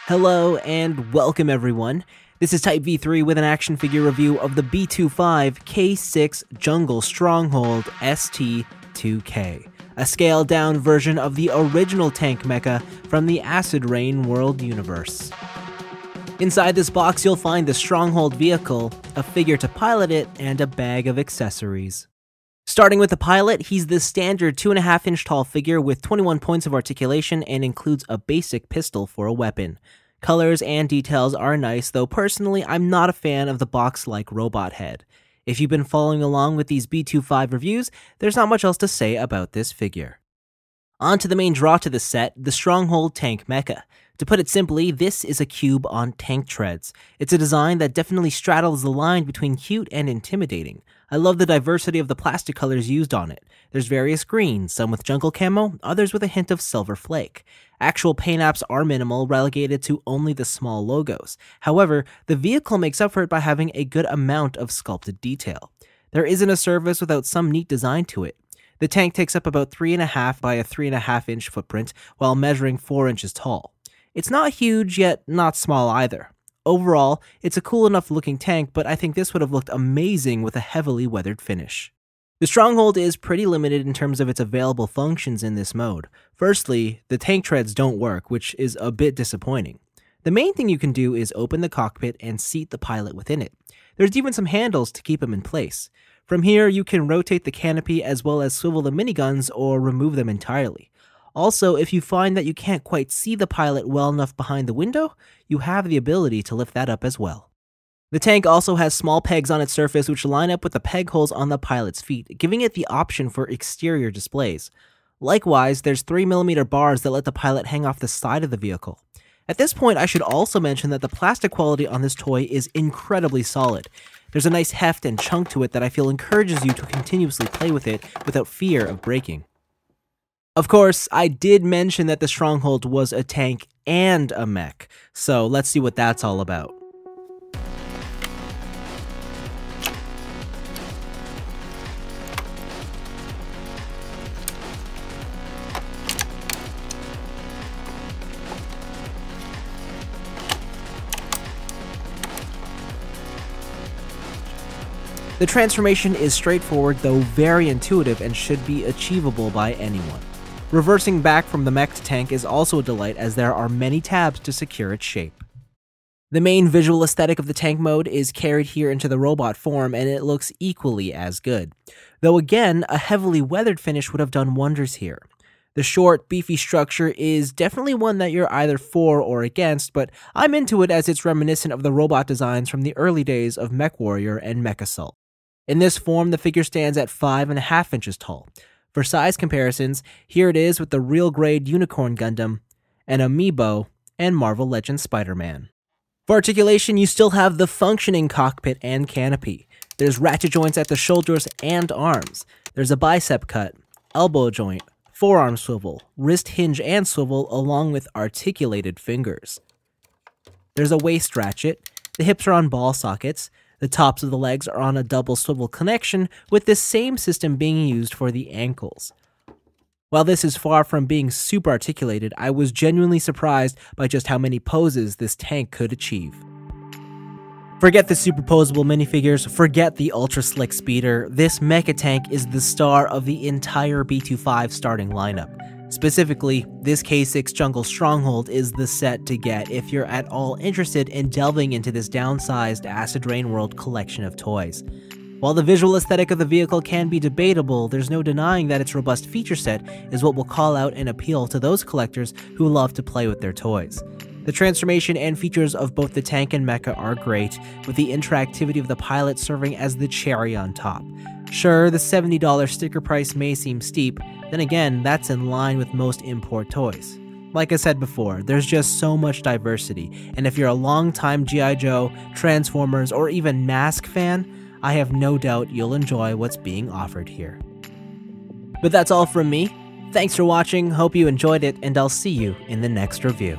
Hello and welcome everyone. This is Type V3 with an action figure review of the B2FIVE K6 Jungle Stronghold ST2k, a scaled down version of the original tank mecha from the Acid Rain world universe. Inside this box you'll find the Stronghold vehicle, a figure to pilot it, and a bag of accessories. Starting with the pilot, he's the standard 2.5 inch tall figure with 21 points of articulation and includes a basic pistol for a weapon. Colors and details are nice, though personally I'm not a fan of the box-like robot head. If you've been following along with these B2FIVE reviews, there's not much else to say about this figure. On to the main draw to the set, the Stronghold tank mecha. To put it simply, this is a cube on tank treads. It's a design that definitely straddles the line between cute and intimidating. I love the diversity of the plastic colors used on it. There's various greens, some with jungle camo, others with a hint of silver flake. Actual paint apps are minimal, relegated to only the small logos. However, the vehicle makes up for it by having a good amount of sculpted detail. There isn't a surface without some neat design to it. The tank takes up about 3.5 by a 3.5 inch footprint while measuring 4 inches tall. It's not huge, yet not small either. Overall, it's a cool enough looking tank, but I think this would have looked amazing with a heavily weathered finish. The Stronghold is pretty limited in terms of its available functions in this mode. Firstly, the tank treads don't work, which is a bit disappointing. The main thing you can do is open the cockpit and seat the pilot within it. There's even some handles to keep him in place. From here, you can rotate the canopy as well as swivel the miniguns or remove them entirely. Also, if you find that you can't quite see the pilot well enough behind the window, you have the ability to lift that up as well. The tank also has small pegs on its surface which line up with the peg holes on the pilot's feet, giving it the option for exterior displays. Likewise, there's 3mm bars that let the pilot hang off the side of the vehicle. At this point, I should also mention that the plastic quality on this toy is incredibly solid. There's a nice heft and chunk to it that I feel encourages you to continuously play with it without fear of breaking. Of course, I did mention that the Stronghold was a tank and a mech, so let's see what that's all about. The transformation is straightforward though very intuitive and should be achievable by anyone. Reversing back from the mech to tank is also a delight as there are many tabs to secure its shape. The main visual aesthetic of the tank mode is carried here into the robot form and it looks equally as good. Though again, a heavily weathered finish would have done wonders here. The short, beefy structure is definitely one that you're either for or against, but I'm into it as it's reminiscent of the robot designs from the early days of MechWarrior and MechAssault. In this form, the figure stands at 5.5 inches tall. For size comparisons, here it is with the real grade Unicorn Gundam, an Amiibo, and Marvel Legends Spider-Man. For articulation, you still have the functioning cockpit and canopy. There's ratchet joints at the shoulders and arms. There's a bicep cut, elbow joint, forearm swivel, wrist hinge and swivel, along with articulated fingers. There's a waist ratchet, the hips are on ball sockets, the tops of the legs are on a double swivel connection, with this same system being used for the ankles. While this is far from being super articulated, I was genuinely surprised by just how many poses this tank could achieve. Forget the superposable minifigures, forget the ultra slick speeder, this mecha tank is the star of the entire B2FIVE starting lineup. Specifically, this K6 Jungle Stronghold is the set to get if you're at all interested in delving into this downsized Acid Rain World collection of toys. While the visual aesthetic of the vehicle can be debatable, there's no denying that its robust feature set is what will call out and appeal to those collectors who love to play with their toys. The transformation and features of both the tank and mecha are great, with the interactivity of the pilot serving as the cherry on top. Sure, the $70 sticker price may seem steep, then again, that's in line with most import toys. Like I said before, there's just so much diversity, and if you're a longtime G.I. Joe, Transformers, or even Mask fan, I have no doubt you'll enjoy what's being offered here. But that's all from me. Thanks for watching, hope you enjoyed it, and I'll see you in the next review.